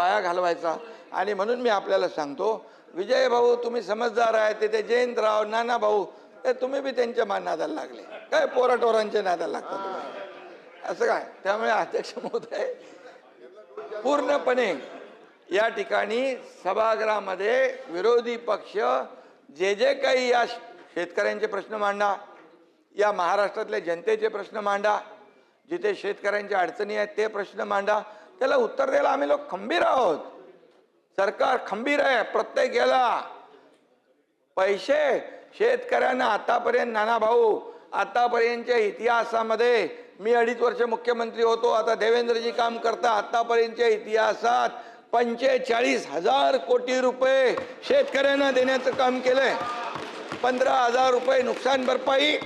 वाया घालवायचा. आणि म्हणून मी आपल्याला सांगतो, विजय भाऊ तुम्ही समजदार आहे, ते जयंतराव नाना भाऊ ते तुम्ही बी त्यांच्या नादाला लागले, काय पोराटोरांच्या नादाला लागतात तुम्ही, असं काय. त्यामुळे अध्यक्ष महोदय पूर्णपणे या ठिकाणी सभागृहामध्ये विरोधी पक्ष जे काही या शेतकऱ्यांचे प्रश्न मांडा, या महाराष्ट्रातल्या जनतेचे प्रश्न मांडा, जिथे शेतकऱ्यांच्या अडचणी आहेत ते प्रश्न मांडा, त्याला उत्तर द्यायला आम्ही लोक खंबीर आहोत. सरकार खंबीर आहे. प्रत्येक याला पैसे शेतकऱ्यांना आतापर्यंत, नाना भाऊ आतापर्यंतच्या इतिहासामध्ये, मी 2.5 वर्ष मुख्यमंत्री होतो, आता देवेंद्रजी काम करता, आतापर्यंतच्या इतिहासात 45,000 कोटी रुपये शेतकऱ्यांना देण्याचं काम केलंय. 15,000 रुपये नुकसान भरपाई.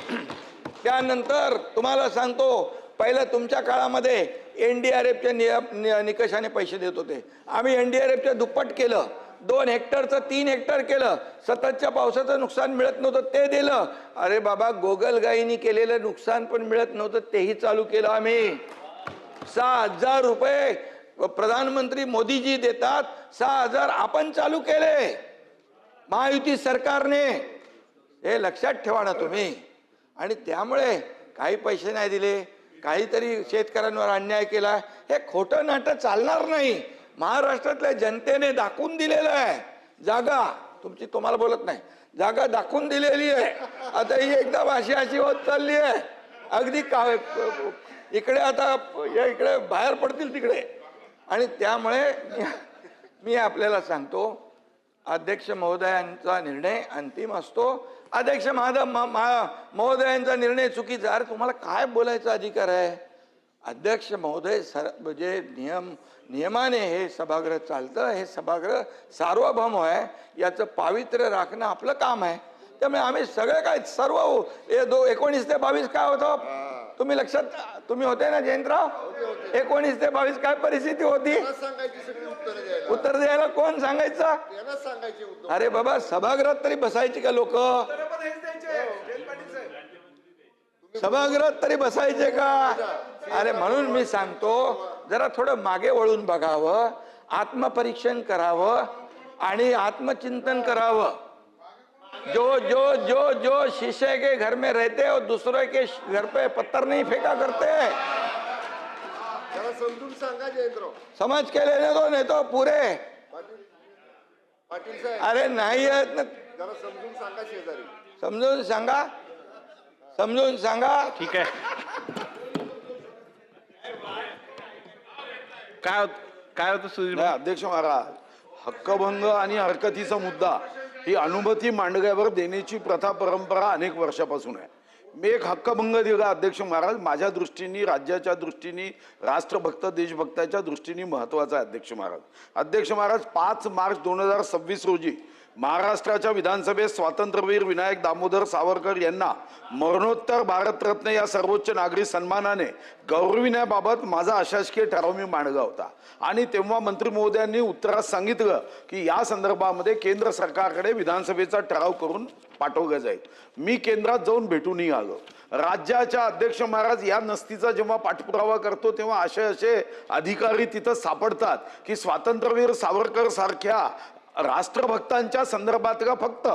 त्यानंतर तुम्हाला सांगतो, पहिलं तुमच्या काळामध्ये NDRFच्या निकषाने पैसे देत होते, आम्ही NDRFच्या दुप्पट केलं. 2 हेक्टरचं 3 हेक्टर केलं. सततच्या पावसाचं नुकसान मिळत नव्हतं ते दिलं. अरे बाबा, गोगलगाईनी केलेलं नुकसान पण मिळत नव्हतं तेही चालू केलं आम्ही. 6,000 रुपये प्रधानमंत्री मोदीजी देतात, 6,000 आपण चालू केले महायुती सरकारने. हे लक्षात ठेवा ना तुम्ही. आणि त्यामुळे काही पैसे नाही दिले, काहीतरी शेतकऱ्यांवर अन्याय केला, हे खोटं नाटक चालणार नाही. महाराष्ट्रातल्या जनतेने दाखवून दिलेलं आहे. जागा तुमची, तुम्हाला बोलत नाही, जागा दाखवून दिलेली आहे. आता ही एकदम अशी होत चालली आहे, अगदी इकडे आता इकडे बाहेर पडतील तिकडे. आणि त्यामुळे मी आपल्याला सांगतो, अध्यक्ष महोदयांचा निर्णय अंतिम असतो. अध्यक्ष महोदयांचा निर्णय चुकीचा, अरे तुम्हाला काय बोलायचा अधिकार आहे? अध्यक्ष महोदय म्हणजे नियमाने हे सभागृह चालतं. हे सभागृह सार्वभौम आहे, याचं पावित्र्य राखणं आपलं काम आहे. त्यामुळे आम्ही सगळे काय सर्व 19 ते 22 काय होतं तुम्ही लक्षात, तुम्ही होते ना जयंतराव? 19 ते 22 काय परिस्थिती होती? उत्तर द्यायला कोण सांगायचं? अरे बाबा, सभागृहात तरी बसायची का लोक? सभागृहात तरी बसायचे का? अरे म्हणून मी सांगतो, जरा थोडं मागे वळून बघावं, आत्मपरीक्षण करावं आणि आत्मचिंतन करावं. जो शीशे के घर में रहते और दूसरे के घर पे पत्थर नहीं फेंका करते. समजून सांगा जयंतराव. समज के लेने दो, नहीं तो पूरे. पाटील साहेब, अरे नाही आहेत ना, जरा समजून सांगा शेजारी. समजून सांगा, समजून सांगा. ठीक आहे. काय होतं सुधीर? अध्यक्ष महाराज, हक्कभंग आणि हरकतीचा मुद्दा ही अनुभूती मांडग्यावर देण्याची प्रथा परंपरा अनेक वर्षापासून आहे. मी एक हक्कभंग दिला अध्यक्ष महाराज, माझ्या दृष्टीने, राज्याच्या दृष्टीने, राष्ट्रभक्त देशभक्ताच्या दृष्टीने महत्वाचा आहे. अध्यक्ष महाराज 5 मार्च 2026 रोजी महाराष्ट्राच्या विधानसभेत स्वातंत्र्यवीर विनायक दामोदर सावरकर यांना मरणोत्तर भारतरत्न या सर्वोच्च नागरी सन्मानाने गौरविण्याबाबत माझा अशासकीय ठराव मी मांडला होता. आणि तेव्हा मंत्री महोदयांनी उत्तरात सांगितलं की या संदर्भामध्ये केंद्र सरकारकडे विधानसभेचा ठराव करून पाठवला जाईल. मी केंद्रात जाऊन भेटूनही आलो. राज्याच्या अध्यक्ष महाराज या नस्तीचा जेव्हा पाठपुरावा करतो तेव्हा असे अधिकारी तिथं सापडतात की स्वातंत्र्यवीर सावरकर सारख्या राष्ट्रभक्तांच्या संदर्भातला फक्त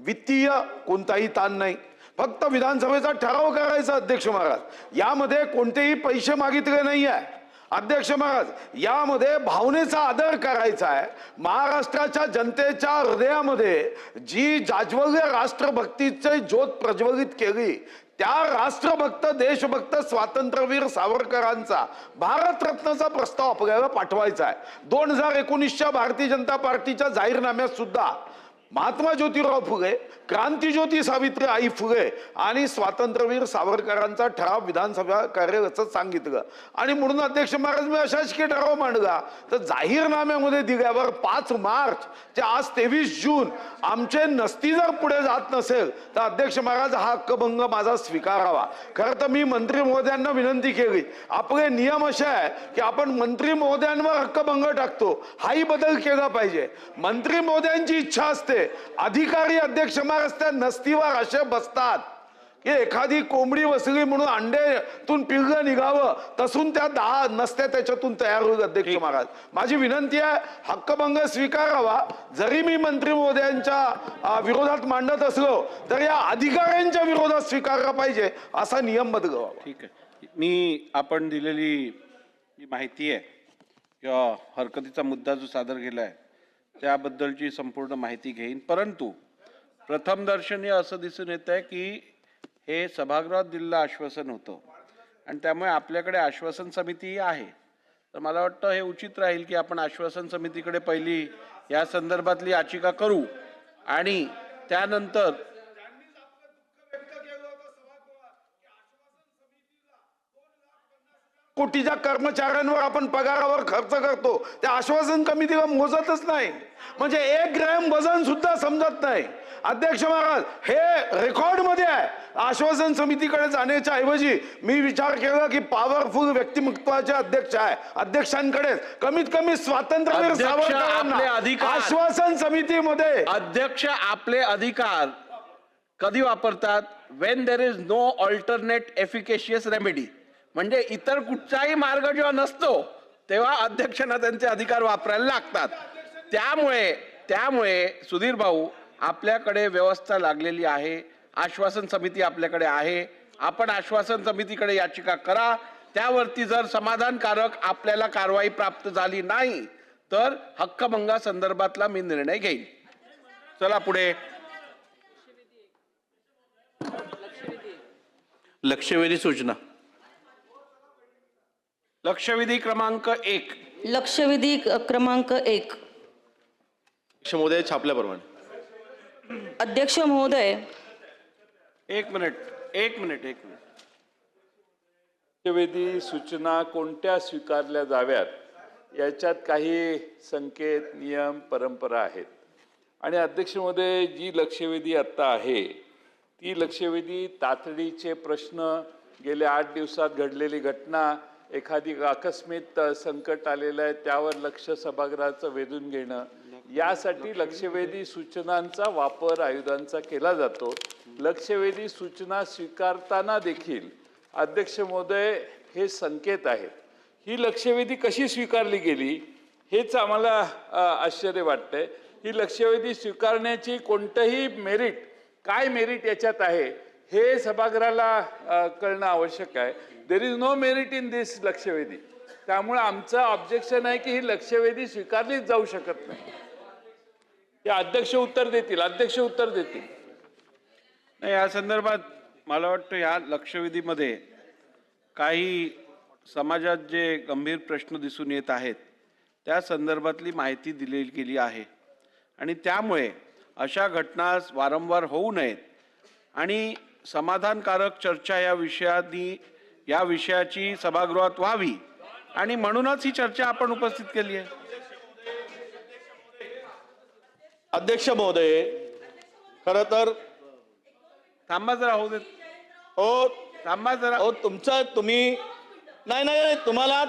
वित्तीय कोणताही ताण नाही, फक्त विधानसभेचा ठराव करायचा. अध्यक्ष महाराज, यामध्ये कोणतेही पैसे मागितले नाही आहे. अध्यक्ष महाराज, यामध्ये भावनेचा आदर करायचा आहे. महाराष्ट्राच्या जनतेच्या हृदयामध्ये जी जाज्वल्य राष्ट्रभक्तीची ज्योत प्रज्वलित केली, त्या राष्ट्रभक्त देशभक्त स्वातंत्र्यवीर सावरकरांचा भारतरत्नाचा प्रस्ताव आपल्याला पाठवायचा आहे. 2019च्या भारतीय जनता पार्टीच्या जाहीरनाम्यात सुद्धा महात्मा ज्योतिराव फुले, क्रांतीज्योती सावित्रीबाई फुले आणि स्वातंत्र्यवीर सावरकरांचा ठराव विधानसभा कार्य असं सांगितलं. आणि म्हणून अध्यक्ष महाराज मी अशासकीय ठराव मांडला. तर जाहीरनाम्यामध्ये दिल्यावर 5 मार्च ते आज 23 जून आमचे नसती जर पुढे जात नसेल तर अध्यक्ष महाराज हा हक्कभंग माझा स्वीकारावा. खरं तर मी मंत्री महोदयांना विनंती केली, आपले नियम असे आहे की आपण मंत्री महोदयांवर हक्कभंग टाकतो, हाही बदल केला पाहिजे. मंत्री महोदयांची इच्छा असते, अधिकारी अध्यक्ष महाराज त्या नसतीवर असे बसतात. की एखादी कोंबडी बसली म्हणून अंड्यातून पिल्लं निघावं तसून त्या 10 नसत्या त्याच्यातून तयार होईल. अध्यक्ष महाराज, माझी विनंती आहे, हक्कभंग स्वीकारावा. जरी मी मंत्री महोदयांच्या विरोधात मांडत असलो तर या अधिकाऱ्यांच्या विरोधात स्वीकारला पाहिजे असा नियम बदलावा. ठीक आहे. मी आपण दिलेली जी माहिती आहे किंवा हरकतीचा मुद्दा जो सादर केला आहे त्याबद्दलची संपूर्ण माहिती घेईन. परंतु प्रथमदर्शनी असं दिसून येत आहे की हे सभागृहात दिलेलं आश्वासन होतं आणि त्यामुळे आपल्याकडे आश्वासन समिती आहे. तर मला वाटतं हे उचित राहील की आपण आश्वासन समितीकडे पहिली या संदर्भातली याचिका करू आणि त्यानंतर कोटीच्या कर्मचाऱ्यांवर आपण पगारावर खर्च करतो, त्या आश्वासन कमिटीला मोजतच नाही. म्हणजे 1 ग्रॅम वजन सुद्धा समजत नाही. अध्यक्ष महाराज, हे रेकॉर्ड मध्ये आहे. आश्वासन समितीकडे जाण्याच्या ऐवजी मी विचार केला की पॉवरफुल व्यक्तिमत्वाचे अध्यक्ष आहे, अध्यक्षांकडे कमीत कमी स्वातंत्र्यवीर अध्यक्ष सावरकरांना आपले अधिकार- आश्वासन समितीमध्ये अध्यक्ष आपले अधिकार कधी वापरतात? When there is no alternate efficacious remedy. म्हणजे इतर कुठचाही मार्ग जेव्हा नसतो तेव्हा अध्यक्षांना त्यांचे अधिकार वापरायला लागतात. त्यामुळे सुधीर भाऊ, आपल्याकडे व्यवस्था लागलेली आहे, आश्वासन समिती आपल्याकडे आहे. आपण आश्वासन समितीकडे याचिका करा. त्यावरती जर समाधानकारक आपल्याला कारवाई प्राप्त झाली नाही तर हक्कभंगा संदर्भातला मी निर्णय घेईन. चला पुढे. लक्षवेधी सूचना. लक्षवेधी क्रमांक 1. लक्षवेधी क्रमांक 1. अध्यक्ष महोदय छापल्याप्रमाणे. अध्यक्ष महोदय, एक मिनिट. लक्षवेधी सूचना कोणत्या स्वीकारल्या जाव्यात याच्यात काही संकेत, नियम, परंपरा आहेत. आणि अध्यक्ष महोदय, जी लक्षवेधी आत्ता आहे ती लक्षवेधी तातडीचे प्रश्न, गेल्या 8 दिवसात घडलेली घटना, एखादी आकस्मिक संकट आलेलं आहे त्यावर लक्ष सभागृहाचं वेधून घेणं, यासाठी लक्षवेधी सूचनांचा वापर आयुधांचा केला जातो. लक्षवेधी सूचना स्वीकारताना देखील अध्यक्ष महोदय हे संकेत आहेत. ही लक्षवेधी कशी स्वीकारली गेली हेच आम्हाला आश्चर्य वाटतंय. ही लक्षवेधी स्वीकारण्याची कोणतंही मेरिट, काय मेरिट याच्यात आहे हे सभागृहाला कळणं आवश्यक आहे. There is no merit in this लक्षवेधी. त्यामुळे आमचं ऑब्जेक्शन आहे की ही लक्षवेधी स्वीकारलीच जाऊ शकत नाही. ते अध्यक्ष उत्तर देतील. नाही, या संदर्भात मला वाटतं या लक्षवेधीमध्ये काही समाजात जे गंभीर प्रश्न दिसून येत आहेत त्या संदर्भातली माहिती दिली गेली आहे आणि त्यामुळे अशा घटना वारंवार होऊ नयेत आणि समाधानकारक चर्चा या विषयाची सभागृहात व्हावी आणि म्हणूनच ही चर्चा आपण उपस्थित केली आहे. अध्यक्ष महोदय, खरं तर थांबा जरा, होऊ देत. ओ थांबा जरा. तुम्ही नाही तुम्हाला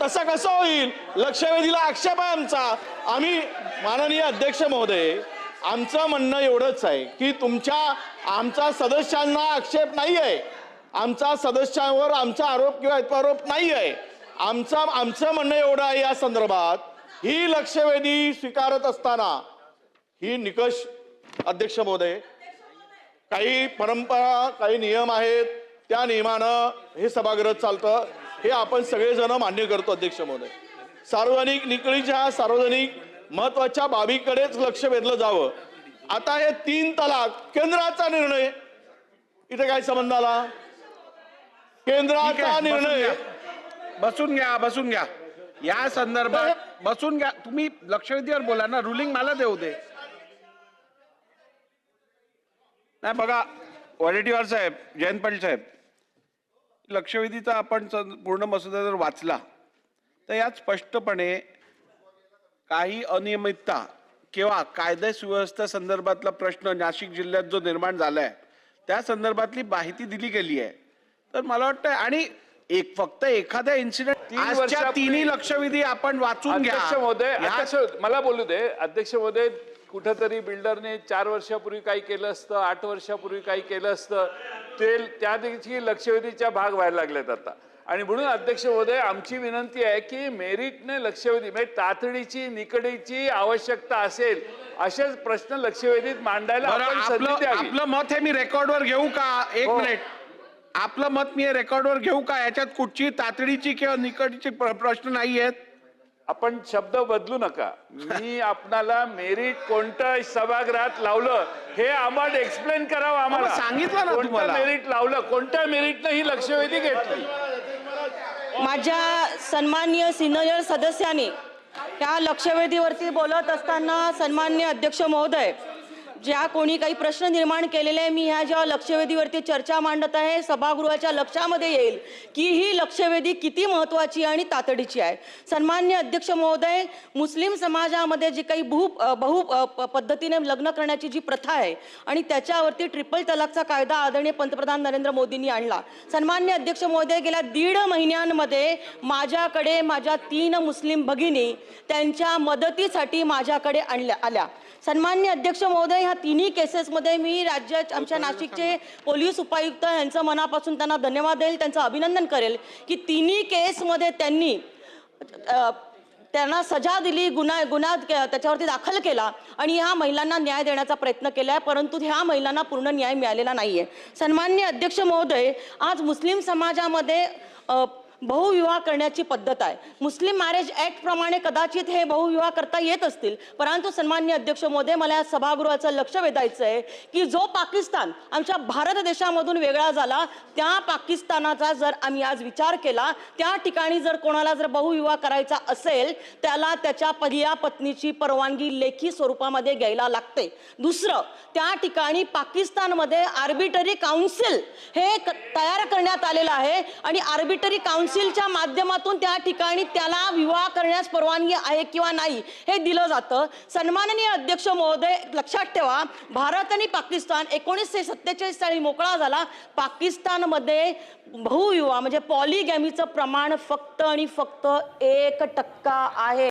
तसं कसं होईल? लक्षवेधीला आक्षेप आहे आमचा. आम्ही माननीय अध्यक्ष महोदय, आमचं म्हणणं एवढंच आहे की आमचा सदस्यांना आक्षेप नाही आहे, आमचा सदस्यांवर आमचा आरोप किंवा आरोप नाही आहे. आमचं म्हणणं एवढं आहे या संदर्भात, ही लक्षवेधी स्वीकारत असताना ही निकष, अध्यक्ष महोदय, काही परंपरा, काही नियम आहेत, त्या नियमानं हे सभागृह चालतं, हे आपण सगळेजण मान्य करतो. अध्यक्ष महोदय, सार्वजनिक निकळीच्या, सार्वजनिक महत्वाच्या बाबीकडेच लक्ष वेधलं जावं. आता हे 3 तलाक केंद्राचा निर्णय, इथे काय संबंध आला? केंद्राचा निर्णय. बसून घ्या. या संदर्भात बसून घ्या. तुम्ही लक्षवेधीवर बोला ना, रुलिंग मला देऊ दे. नाही बघा, वडेट्टीवार साहेब, जयंत पाटील साहेब, लक्षवेधीचा आपण पूर्ण मसुदा जर वाचला तर यात स्पष्टपणे काही अनियमितता किंवा कायदा सुव्यवस्था संदर्भातला प्रश्न नाशिक जिल्ह्यात जो निर्माण झालाय त्या संदर्भातली माहिती दिली गेली आहे. तर मला वाटतं, आणि एक फक्त एखाद्या इन्सिडेंट 3 आजच्या वर्षापूर्वी- तिन्ही लक्षवेधी आपण वाचून घ्या. अध्यक्ष महोदय, या- अध्यक्ष मला बोलू दे. अध्यक्ष महोदय, कुठंतरी बिल्डरने 4 वर्षापूर्वी काही केलं असतं, 8 वर्षापूर्वी काही केलं असतं, ते त्या दिवशी लक्षवेधीच्या भाग व्हायला लागलेत आता. आणि म्हणून अध्यक्ष महोदय, आमची विनंती आहे की मेरिटने लक्षवेधी म्हणजे तातडीची निकडीची आवश्यकता असेल असेच प्रश्न लक्षवेधीत मांडायला बरं, आपण संधी आपलं द्यावी. आपलं मत हे मी रेकॉर्डवर घेऊ का? एक हो. मिनिट. आपलं मत मी रेकॉर्डवर घेऊ का? याच्यात कुठची तातडीची किंवा निकडीची प्रश्न नाही आहेत. आपण शब्द बदलू नका. मी आपणाला मेरिट कोणत्या सभागृहात लावलं हे आम्हाला एक्सप्लेन करावं. आम्हाला मग सांगितलं ना कोणतं तुम्हाला. मेरिट लावलं, कोणत्या मेरिटनं ही लक्षवेधी घेतली. माझ्या सन्माननीय सिनियर सदस्यांनी त्या लक्षवेधीवरती बोलत असताना सन्माननीय अध्यक्ष महोदय, ज्या कोणी काही प्रश्न निर्माण केलेले मी ह्या जेव्हा लक्षवेधीवरती चर्चा मांडत आहे, सभागृहाच्या लक्षामध्ये येईल की ही लक्षवेधी किती महत्त्वाची आणि तातडीची आहे. सन्माननीय अध्यक्ष महोदय, मुस्लिम समाजामध्ये जी काही बहु पद्धतीने लग्न करण्याची जी प्रथा आहे आणि त्याच्यावरती ट्रिपल तलाकचा कायदा आदरणीय पंतप्रधान नरेंद्र मोदींनी आणला. सन्माननीय अध्यक्ष महोदय, गेल्या 1.5 महिन्यांमध्ये माझ्याकडे माझ्या 3 मुस्लिम भगिनी त्यांच्या मदतीसाठी माझ्याकडे आल्या. सन्माननीय अध्यक्ष महोदय, ह्या तिन्ही केसेसमध्ये मी राज्यात आमच्या नाशिकचे पोलीस उपायुक्त यांचं मनापासून त्यांना धन्यवाद देईल, त्यांचं अभिनंदन करेल की तिन्ही केसमध्ये त्यांना सजा दिली, गुन्हा त्याच्यावरती दाखल केला आणि ह्या महिलांना न्याय देण्याचा प्रयत्न केला आहे, परंतु ह्या महिलांना पूर्ण न्याय मिळालेला नाहीये. सन्माननीय अध्यक्ष महोदय, आज मुस्लिम समाजामध्ये बहुविवाह करण्याची पद्धत आहे. मुस्लिम मॅरेज ऍक्ट प्रमाणे कदाचित हे बहुविवाह करता येत असतील, परंतु सन्माननीय अध्यक्ष महोदय, मला या सभागृहाचं लक्ष वेधायचं आहे की जो पाकिस्तान आमच्या भारत देशामधून वेगळा झाला, त्या पाकिस्तानाचा जर आम्ही आज विचार केला, त्या ठिकाणी जर कोणाला जर बहुविवाह करायचा असेल त्याला त्याच्या पहिल्या पत्नीची परवानगी लेखी स्वरूपामध्ये घ्यायला लागते. दुसरं, त्या ठिकाणी पाकिस्तानमध्ये आर्बिटरी काउन्सिल हे तयार करण्यात आलेलं आहे आणि आर्बिटरी काउन्सिलच्या माध्यमातून त्या ठिकाणी त्याला विवाह करण्यास परवानगी आहे किंवा नाही हे दिलं जातं. सन्माननीय अध्यक्ष महोदय, लक्षात ठेवा, भारत आणि पाकिस्तान 1947 साली मोकळा झाला. पाकिस्तानमध्ये बहुविवाह म्हणजे पॉलिगॅमीचं प्रमाण फक्त आणि फक्त 1% आहे.